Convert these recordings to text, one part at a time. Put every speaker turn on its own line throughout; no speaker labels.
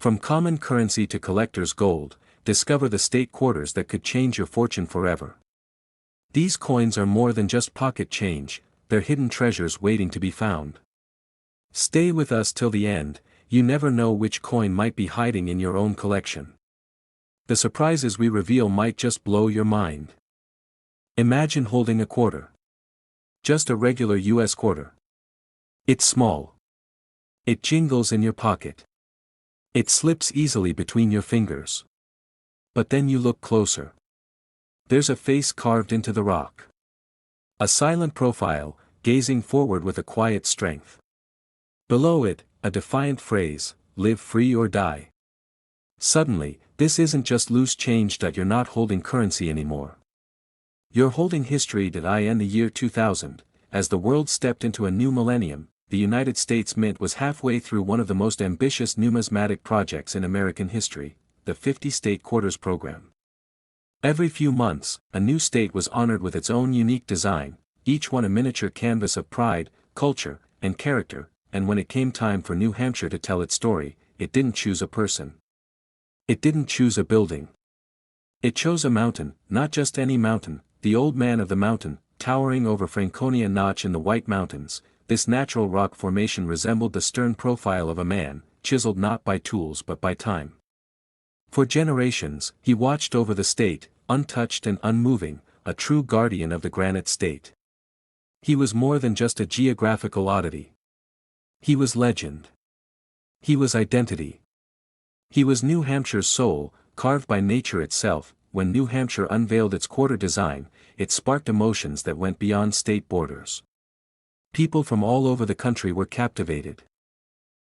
From common currency to collector's gold, discover the state quarters that could change your fortune forever. These coins are more than just pocket change, they're hidden treasures waiting to be found. Stay with us till the end, you never know which coin might be hiding in your own collection. The surprises we reveal might just blow your mind. Imagine holding a quarter. Just a regular US quarter. It's small. It jingles in your pocket. It slips easily between your fingers. But then you look closer. There's a face carved into the rock. A silent profile, gazing forward with a quiet strength. Below it, a defiant phrase, "Live free or die." Suddenly, this isn't just loose change that you're not holding currency anymore. You're holding history that in the year 2000, as the world stepped into a new millennium, the United States Mint was halfway through one of the most ambitious numismatic projects in American history, the 50 State Quarters program. Every few months, a new state was honored with its own unique design, each one a miniature canvas of pride, culture, and character, and when it came time for New Hampshire to tell its story, it didn't choose a person. It didn't choose a building. It chose a mountain, not just any mountain, the Old Man of the Mountain, towering over Franconia Notch in the White Mountains. This natural rock formation resembled the stern profile of a man, chiseled not by tools but by time. For generations, he watched over the state, untouched and unmoving, a true guardian of the granite state. He was more than just a geographical oddity. He was legend. He was identity. He was New Hampshire's soul, carved by nature itself. When New Hampshire unveiled its quarter design, it sparked emotions that went beyond state borders. People from all over the country were captivated.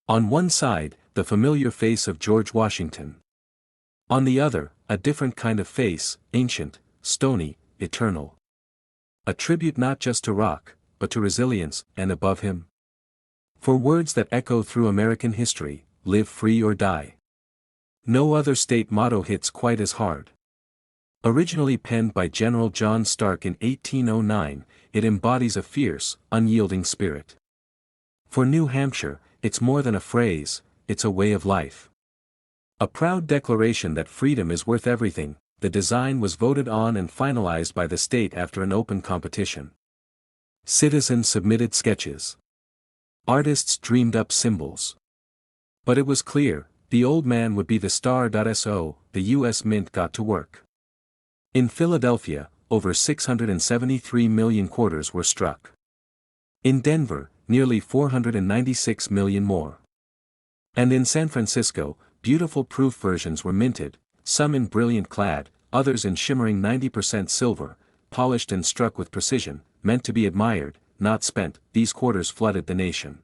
On one side, the familiar face of George Washington. On the other, a different kind of face, ancient, stony, eternal. A tribute not just to rock, but to resilience, and above him. For words that echo through American history, live free or die. No other state motto hits quite as hard. Originally penned by General John Stark in 1809, it embodies a fierce, unyielding spirit. For New Hampshire, it's more than a phrase, it's a way of life. A proud declaration that freedom is worth everything. The design was voted on and finalized by the state after an open competition. Citizens submitted sketches. Artists dreamed up symbols. But it was clear, the old man would be the star. So, the U.S. Mint got to work. In Philadelphia, over 673 million quarters were struck. In Denver, nearly 496 million more. And in San Francisco, beautiful proof versions were minted, some in brilliant clad, others in shimmering 90% silver, polished and struck with precision, meant to be admired, not spent. These quarters flooded the nation.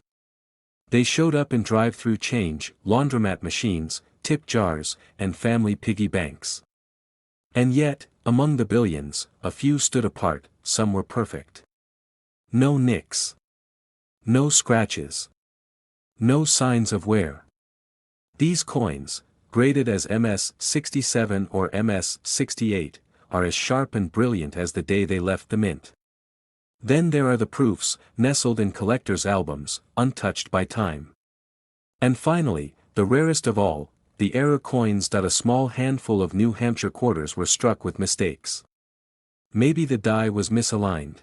They showed up in drive-through change, laundromat machines, tip jars, and family piggy banks. And yet, among the billions, a few stood apart. Some were perfect. No nicks. No scratches. No signs of wear. These coins, graded as MS 67 or MS 68, are as sharp and brilliant as the day they left the mint. Then there are the proofs, nestled in collectors' albums, untouched by time. And finally, the rarest of all, the error coins. A small handful of New Hampshire quarters were struck with mistakes. Maybe the die was misaligned.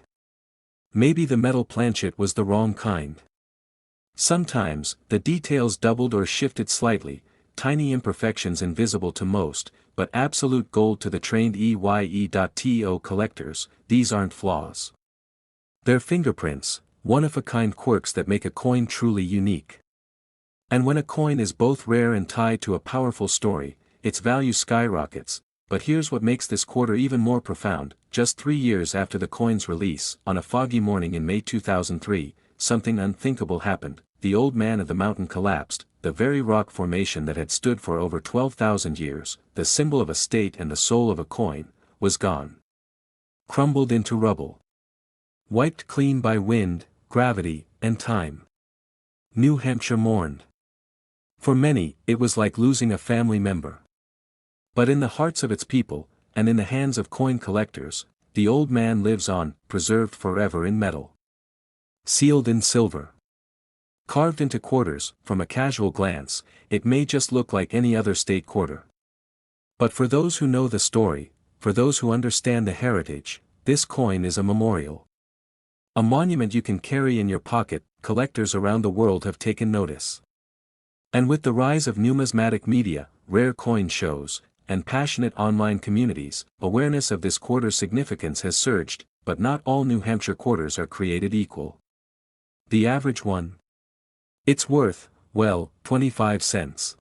Maybe the metal planchet was the wrong kind. Sometimes, the details doubled or shifted slightly, tiny imperfections invisible to most, but absolute gold to the trained EYE.TO collectors. These aren't flaws. They're fingerprints, one-of-a-kind quirks that make a coin truly unique. And when a coin is both rare and tied to a powerful story, its value skyrockets. But here's what makes this quarter even more profound. Just 3 years after the coin's release, on a foggy morning in May 2003, something unthinkable happened. The Old Man of the Mountain collapsed. The very rock formation that had stood for over 12,000 years, the symbol of a state and the soul of a coin, was gone. Crumbled into rubble. Wiped clean by wind, gravity, and time. New Hampshire mourned. For many, it was like losing a family member. But in the hearts of its people, and in the hands of coin collectors, the old man lives on, preserved forever in metal. Sealed in silver. Carved into quarters, from a casual glance, it may just look like any other state quarter. But for those who know the story, for those who understand the heritage, this coin is a memorial. A monument you can carry in your pocket. Collectors around the world have taken notice. And with the rise of numismatic media, rare coin shows, and passionate online communities, awareness of this quarter's significance has surged, but not all New Hampshire quarters are created equal. The average one? It's worth, well, 25 cents.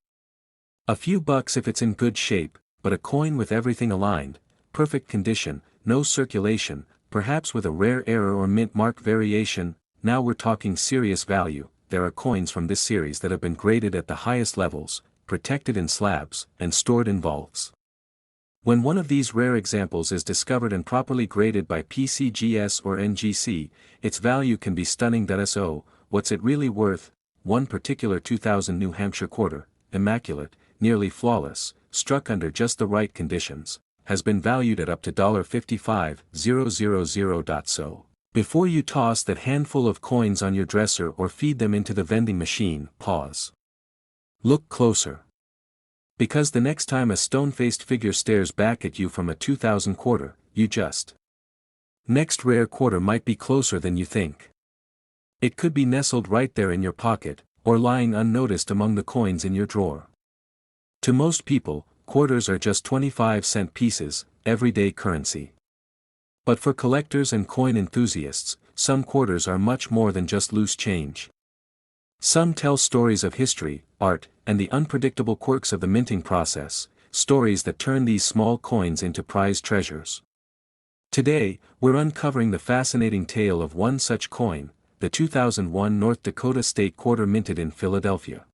A few bucks if it's in good shape, but a coin with everything aligned, perfect condition, no circulation, perhaps with a rare error or mint mark variation, now we're talking serious value. There are coins from this series that have been graded at the highest levels, protected in slabs, and stored in vaults. When one of these rare examples is discovered and properly graded by PCGS or NGC, its value can be stunning. So, what's it really worth? One particular 2000 New Hampshire quarter, immaculate, nearly flawless, struck under just the right conditions, has been valued at up to $55,000. So, before you toss that handful of coins on your dresser or feed them into the vending machine, pause. Look closer. Because the next time a stone-faced figure stares back at you from a 2000 quarter, you just. Next rare quarter might be closer than you think. It could be nestled right there in your pocket, or lying unnoticed among the coins in your drawer. To most people, quarters are just 25-cent pieces, everyday currency. But for collectors and coin enthusiasts, some quarters are much more than just loose change. Some tell stories of history, art, and the unpredictable quirks of the minting process, stories that turn these small coins into prized treasures. Today, we're uncovering the fascinating tale of one such coin, the 2001 North Dakota State Quarter minted in Philadelphia.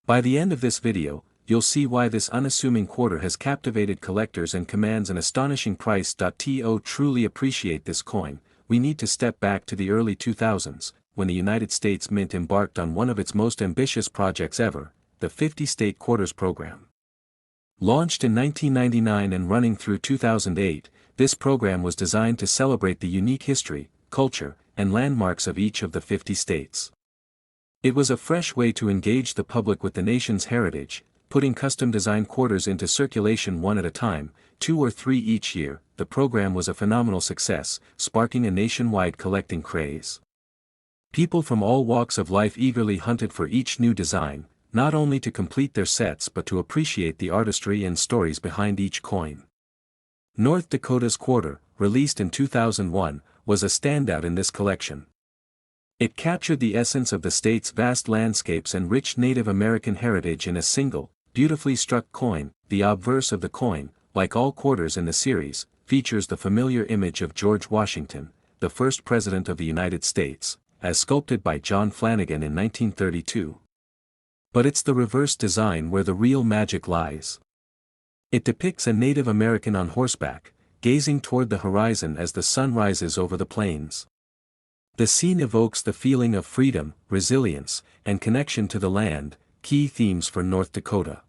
By the end of this video, you'll see why this unassuming quarter has captivated collectors and commands an astonishing price. To truly appreciate this coin, we need to step back to the early 2000s, when the United States Mint embarked on one of its most ambitious projects ever, the 50 State Quarters program. Launched in 1999 and running through 2008, this program was designed to celebrate the unique history, culture, and landmarks of each of the 50 states. It was a fresh way to engage the public with the nation's heritage, putting custom-designed quarters into circulation one at a time, 2 or 3 each year. The program was a phenomenal success, sparking a nationwide collecting craze. People from all walks of life eagerly hunted for each new design, not only to complete their sets but to appreciate the artistry and stories behind each coin. North Dakota's quarter, released in 2001, was a standout in this collection. It captured the essence of the state's vast landscapes and rich Native American heritage in a single, beautifully struck coin. The obverse of the coin, like all quarters in the series, features the familiar image of George Washington, the first President of the United States, as sculpted by John Flanagan in 1932. But it's the reverse design where the real magic lies. It depicts a Native American on horseback, gazing toward the horizon as the sun rises over the plains. The scene evokes the feeling of freedom, resilience, and connection to the land, key themes for North Dakota.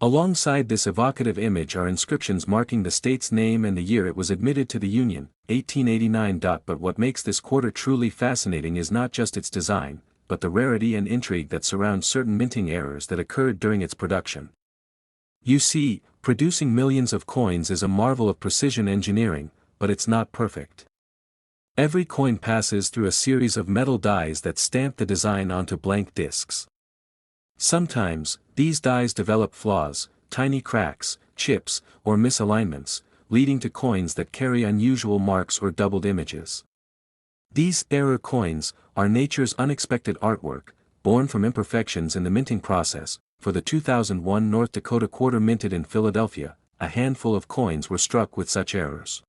Alongside this evocative image are inscriptions marking the state's name and the year it was admitted to the Union, 1889. But what makes this quarter truly fascinating is not just its design, but the rarity and intrigue that surround certain minting errors that occurred during its production. You see, producing millions of coins is a marvel of precision engineering, but it's not perfect. Every coin passes through a series of metal dies that stamp the design onto blank discs. Sometimes, these dies develop flaws, tiny cracks, chips, or misalignments, leading to coins that carry unusual marks or doubled images. These error coins are nature's unexpected artwork, born from imperfections in the minting process. For the 2001 North Dakota quarter minted in Philadelphia, a handful of coins were struck with such errors.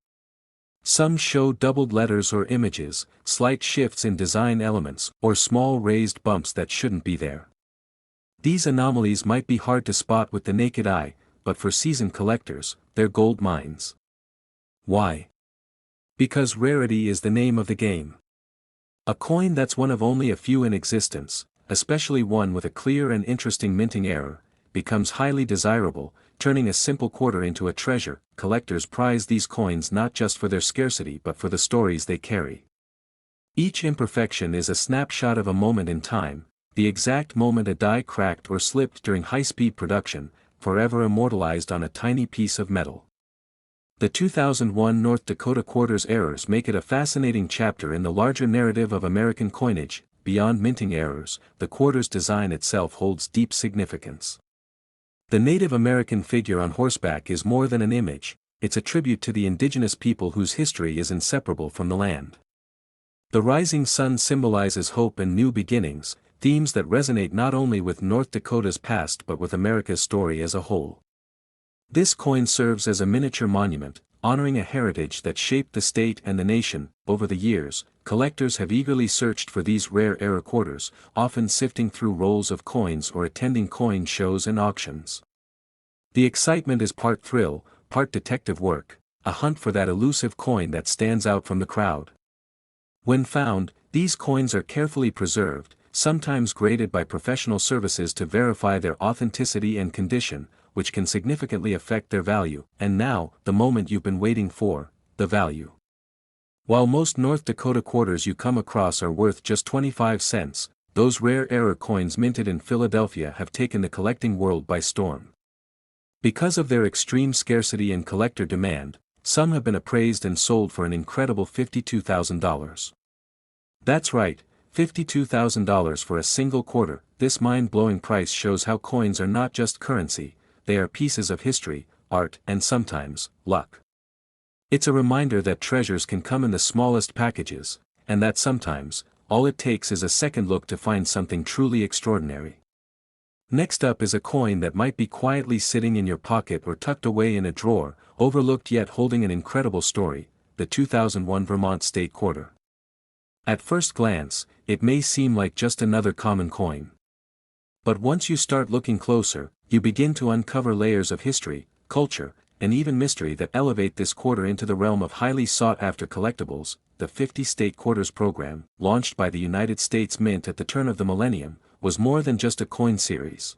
Some show doubled letters or images, slight shifts in design elements, or small raised bumps that shouldn't be there. These anomalies might be hard to spot with the naked eye, but for seasoned collectors, they're gold mines. Why? Because rarity is the name of the game. A coin that's one of only a few in existence, especially one with a clear and interesting minting error, becomes highly desirable, turning a simple quarter into a treasure. Collectors prize these coins not just for their scarcity but for the stories they carry. Each imperfection is a snapshot of a moment in time, the exact moment a die cracked or slipped during high-speed production, forever immortalized on a tiny piece of metal. The 2001 North Dakota Quarter's errors make it a fascinating chapter in the larger narrative of American coinage. Beyond minting errors, the quarter's design itself holds deep significance. The Native American figure on horseback is more than an image, it's a tribute to the indigenous people whose history is inseparable from the land. The rising sun symbolizes hope and new beginnings, themes that resonate not only with North Dakota's past but with America's story as a whole. This coin serves as a miniature monument, honoring a heritage that shaped the state and the nation. Over the years, collectors have eagerly searched for these rare era quarters, often sifting through rolls of coins or attending coin shows and auctions. The excitement is part thrill, part detective work, a hunt for that elusive coin that stands out from the crowd. When found, these coins are carefully preserved, sometimes graded by professional services to verify their authenticity and condition, which can significantly affect their value. And now, the moment you've been waiting for, the value. While most North Dakota quarters you come across are worth just 25 cents, those rare era coins minted in Philadelphia have taken the collecting world by storm. Because of their extreme scarcity and collector demand, some have been appraised and sold for an incredible $52,000. That's right, $52,000 for a single quarter. This mind-blowing price shows how coins are not just currency, they are pieces of history, art, and sometimes, luck. It's a reminder that treasures can come in the smallest packages, and that sometimes, all it takes is a second look to find something truly extraordinary. Next up is a coin that might be quietly sitting in your pocket or tucked away in a drawer, overlooked yet holding an incredible story, the 2001 Vermont State Quarter. At first glance, it may seem like just another common coin. But once you start looking closer, you begin to uncover layers of history, culture, and even mystery that elevate this quarter into the realm of highly sought-after collectibles. The 50 State Quarters program, launched by the United States Mint at the turn of the millennium, was more than just a coin series.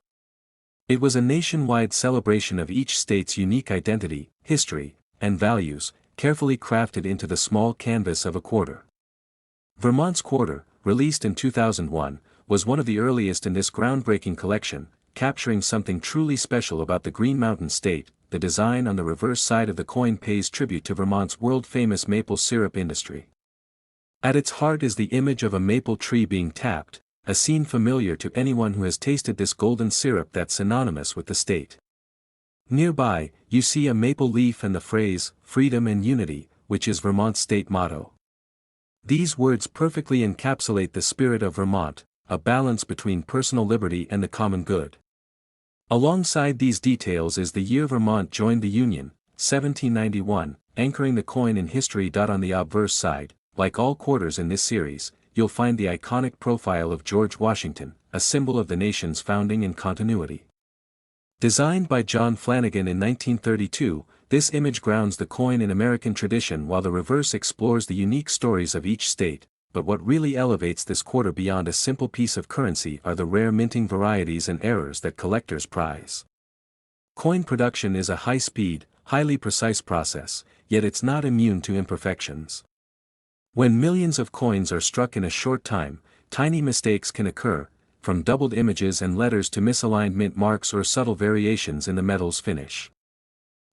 It was a nationwide celebration of each state's unique identity, history, and values, carefully crafted into the small canvas of a quarter. Vermont's Quarter, released in 2001, was one of the earliest in this groundbreaking collection, capturing something truly special about the Green Mountain State. The design on the reverse side of the coin pays tribute to Vermont's world-famous maple syrup industry. At its heart is the image of a maple tree being tapped, a scene familiar to anyone who has tasted this golden syrup that's synonymous with the state. Nearby, you see a maple leaf and the phrase, "Freedom and Unity," which is Vermont's state motto. These words perfectly encapsulate the spirit of Vermont, a balance between personal liberty and the common good. Alongside these details is the year Vermont joined the Union, 1791, anchoring the coin in history. On the obverse side, like all quarters in this series, you'll find the iconic profile of George Washington, a symbol of the nation's founding and continuity. Designed by John Flanagan in 1932, this image grounds the coin in American tradition while the reverse explores the unique stories of each state. But what really elevates this quarter beyond a simple piece of currency are the rare minting varieties and errors that collectors prize. Coin production is a high-speed, highly precise process, yet it's not immune to imperfections. When millions of coins are struck in a short time, tiny mistakes can occur, from doubled images and letters to misaligned mint marks or subtle variations in the metal's finish.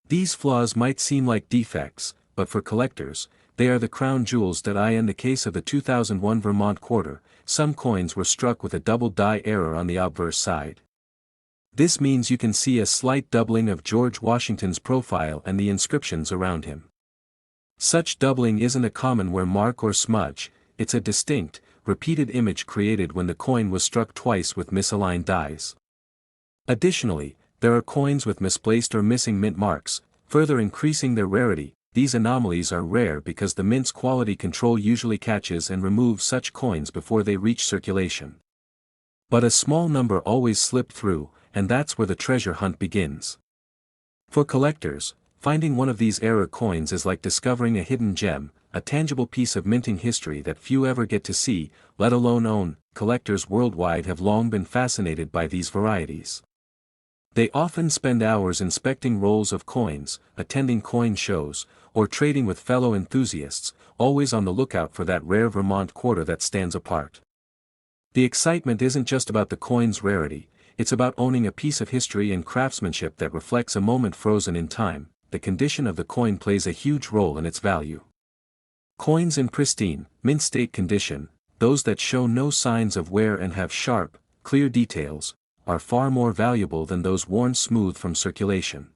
These flaws might seem like defects, but for collectors, they are the crown jewels. In the case of the 2001 Vermont Quarter, some coins were struck with a double die error on the obverse side. This means you can see a slight doubling of George Washington's profile and the inscriptions around him. Such doubling isn't a common wear mark or smudge, it's a distinct, repeated image created when the coin was struck twice with misaligned dies. Additionally, there are coins with misplaced or missing mint marks, further increasing their rarity. These anomalies are rare because the mint's quality control usually catches and removes such coins before they reach circulation. But a small number always slip through, and that's where the treasure hunt begins. For collectors, finding one of these error coins is like discovering a hidden gem, a tangible piece of minting history that few ever get to see, let alone own. Collectors worldwide have long been fascinated by these varieties. They often spend hours inspecting rolls of coins, attending coin shows, or trading with fellow enthusiasts, always on the lookout for that rare Vermont quarter that stands apart. The excitement isn't just about the coin's rarity, it's about owning a piece of history and craftsmanship that reflects a moment frozen in time. The condition of the coin plays a huge role in its value. Coins in pristine, mint state condition, those that show no signs of wear and have sharp, clear details, are far more valuable than those worn smooth from circulation.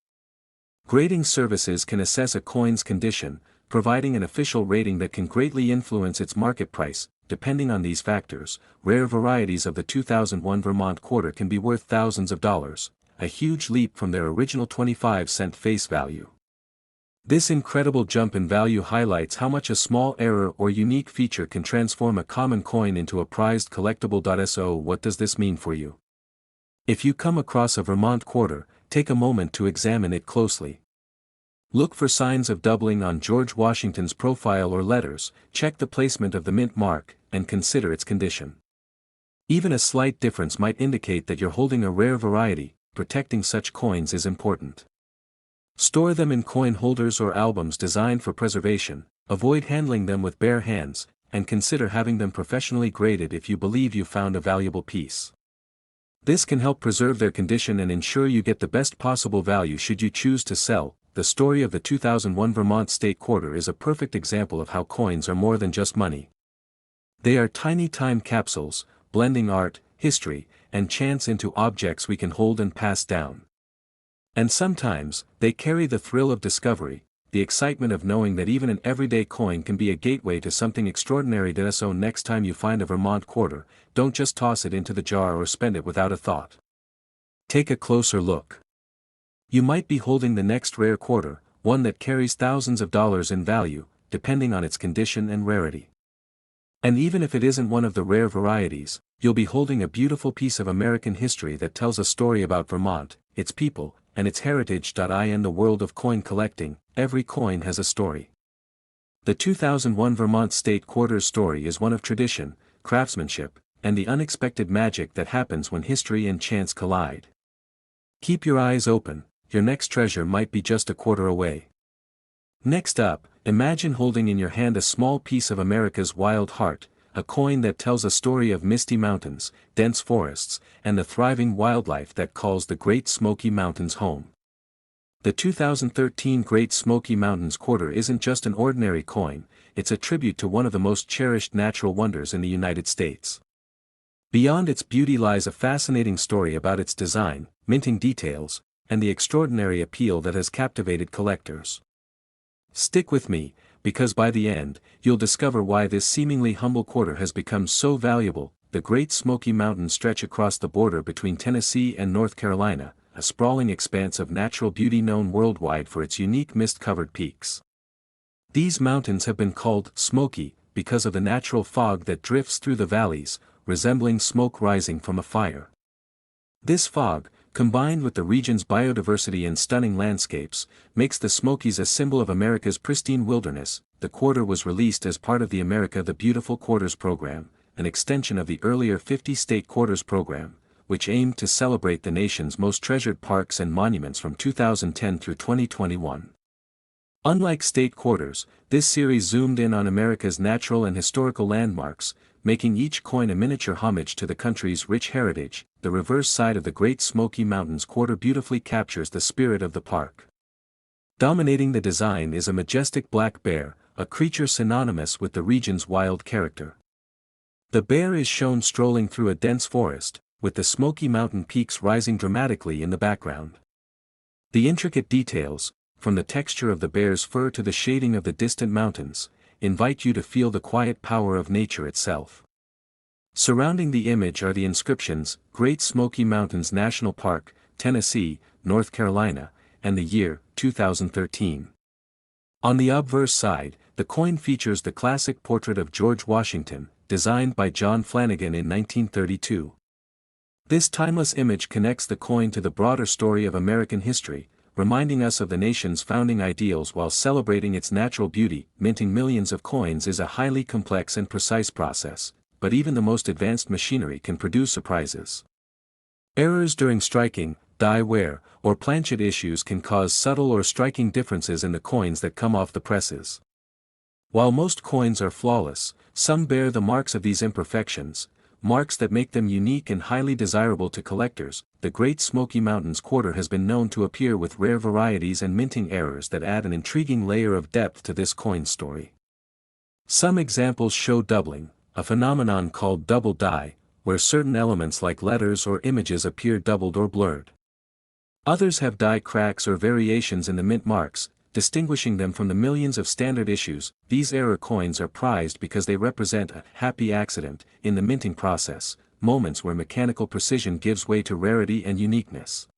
Grading services can assess a coin's condition, providing an official rating that can greatly influence its market price. Depending on these factors, rare varieties of the 2001 Vermont Quarter can be worth thousands of dollars, a huge leap from their original 25-cent face value. This incredible jump in value highlights how much a small error or unique feature can transform a common coin into a prized collectible. So what does this mean for you? If you come across a Vermont Quarter, take a moment to examine it closely. Look for signs of doubling on George Washington's profile or letters, check the placement of the mint mark, and consider its condition. Even a slight difference might indicate that you're holding a rare variety. Protecting such coins is important. Store them in coin holders or albums designed for preservation, avoid handling them with bare hands, and consider having them professionally graded if you believe you found a valuable piece. This can help preserve their condition and ensure you get the best possible value should you choose to sell. The story of the 2001 Vermont State Quarter is a perfect example of how coins are more than just money. They are tiny time capsules, blending art, history, and chance into objects we can hold and pass down. And sometimes, they carry the thrill of discovery, the excitement of knowing that even an everyday coin can be a gateway to something extraordinary. So next time you find a Vermont Quarter, don't just toss it into the jar or spend it without a thought. Take a closer look. You might be holding the next rare quarter, one that carries thousands of dollars in value, depending on its condition and rarity. And even if it isn't one of the rare varieties, you'll be holding a beautiful piece of American history that tells a story about Vermont, its people, and its heritage. In the world of coin collecting, every coin has a story. The 2001 Vermont State Quarter's story is one of tradition, craftsmanship, and the unexpected magic that happens when history and chance collide. Keep your eyes open. Your next treasure might be just a quarter away. Next up, imagine holding in your hand a small piece of America's wild heart, a coin that tells a story of misty mountains, dense forests, and the thriving wildlife that calls the Great Smoky Mountains home. The 2013 Great Smoky Mountains Quarter isn't just an ordinary coin, it's a tribute to one of the most cherished natural wonders in the United States. Beyond its beauty lies a fascinating story about its design, minting details, and the extraordinary appeal that has captivated collectors. Stick with me, because by the end, you'll discover why this seemingly humble quarter has become so valuable. The Great Smoky Mountains stretch across the border between Tennessee and North Carolina, a sprawling expanse of natural beauty known worldwide for its unique mist-covered peaks. These mountains have been called smoky because of the natural fog that drifts through the valleys, resembling smoke rising from a fire. This fog, combined with the region's biodiversity and stunning landscapes, makes the Smokies a symbol of America's pristine wilderness. The quarter was released as part of the America the Beautiful Quarters program, an extension of the earlier 50 State Quarters program, which aimed to celebrate the nation's most treasured parks and monuments from 2010 through 2021. Unlike State Quarters, this series zoomed in on America's natural and historical landmarks, making each coin a miniature homage to the country's rich heritage. The reverse side of the Great Smoky Mountains Quarter beautifully captures the spirit of the park. Dominating the design is a majestic black bear, a creature synonymous with the region's wild character. The bear is shown strolling through a dense forest, with the Smoky Mountain peaks rising dramatically in the background. The intricate details, from the texture of the bear's fur to the shading of the distant mountains, invite you to feel the quiet power of nature itself. Surrounding the image are the inscriptions, Great Smoky Mountains National Park, Tennessee, North Carolina, and the year, 2013. On the obverse side, the coin features the classic portrait of George Washington, designed by John Flanagan in 1932. This timeless image connects the coin to the broader story of American history, reminding us of the nation's founding ideals while celebrating its natural beauty. Minting millions of coins is a highly complex and precise process, but even the most advanced machinery can produce surprises. Errors during striking, die wear, or planchet issues can cause subtle or striking differences in the coins that come off the presses. While most coins are flawless, some bear the marks of these imperfections, marks that make them unique and highly desirable to collectors. The Great Smoky Mountains Quarter has been known to appear with rare varieties and minting errors that add an intriguing layer of depth to this coin story. Some examples show doubling, a phenomenon called double die, where certain elements like letters or images appear doubled or blurred. Others have die cracks or variations in the mint marks, distinguishing them from the millions of standard issues. These error coins are prized because they represent a happy accident in the minting process, moments where mechanical precision gives way to rarity and uniqueness.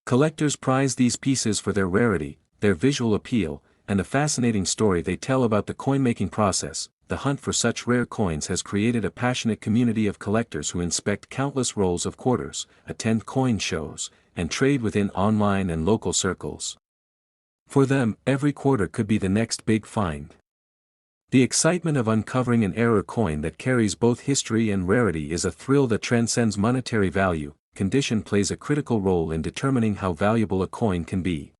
Collectors prize these pieces for their rarity, their visual appeal, and the fascinating story they tell about the coin-making process. The hunt for such rare coins has created a passionate community of collectors who inspect countless rolls of quarters, attend coin shows, and trade within online and local circles. For them, every quarter could be the next big find. The excitement of uncovering an error coin that carries both history and rarity is a thrill that transcends monetary value. Condition plays a critical role in determining how valuable a coin can be.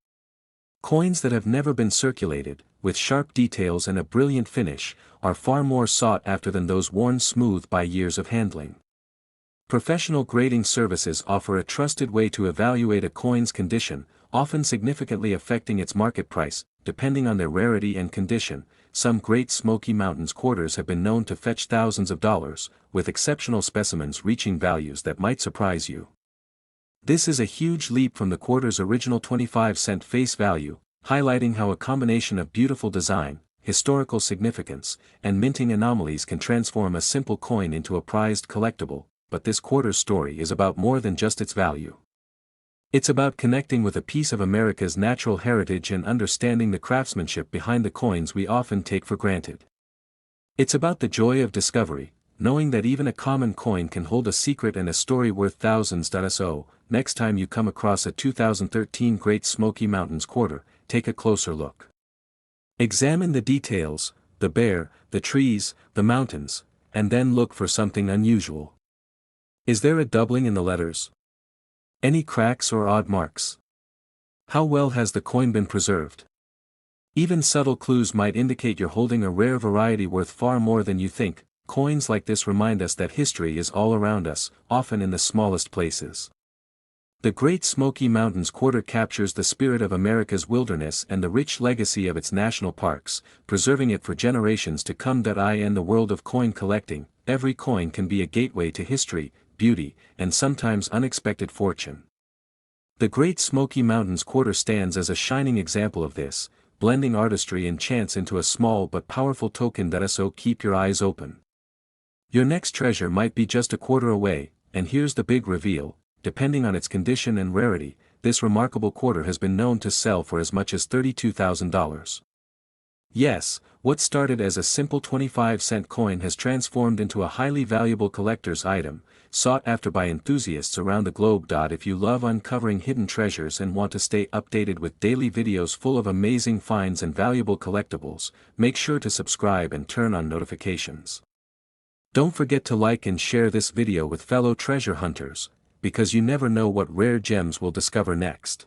Coins that have never been circulated, with sharp details and a brilliant finish, are far more sought after than those worn smooth by years of handling. Professional grading services offer a trusted way to evaluate a coin's condition, often significantly affecting its market price, depending on their rarity and condition. Some Great Smoky Mountains quarters have been known to fetch thousands of dollars, with exceptional specimens reaching values that might surprise you. This is a huge leap from the quarter's original 25-cent face value, highlighting how a combination of beautiful design, historical significance, and minting anomalies can transform a simple coin into a prized collectible. But this quarter's story is about more than just its value. It's about connecting with a piece of America's natural heritage and understanding the craftsmanship behind the coins we often take for granted. It's about the joy of discovery, knowing that even a common coin can hold a secret and a story worth thousands. So, next time you come across a 2013 Great Smoky Mountains Quarter, take a closer look. Examine the details, the bear, the trees, the mountains, and then look for something unusual. Is there a doubling in the letters? Any cracks or odd marks? How well has the coin been preserved? Even subtle clues might indicate you're holding a rare variety worth far more than you think. Coins like this remind us that history is all around us, often in the smallest places. The Great Smoky Mountains Quarter captures the spirit of America's wilderness and the rich legacy of its national parks, preserving it for generations to come. In the world of coin collecting, every coin can be a gateway to history, beauty, and sometimes unexpected fortune. The Great Smoky Mountains Quarter stands as a shining example of this, blending artistry and chance into a small but powerful token. So keep your eyes open. Your next treasure might be just a quarter away, and here's the big reveal: depending on its condition and rarity, this remarkable quarter has been known to sell for as much as $32,000. Yes, what started as a simple 25-cent coin has transformed into a highly valuable collector's item, sought after by enthusiasts around the globe. If you love uncovering hidden treasures and want to stay updated with daily videos full of amazing finds and valuable collectibles, make sure to subscribe and turn on notifications. Don't forget to like and share this video with fellow treasure hunters, because you never know what rare gems we'll discover next.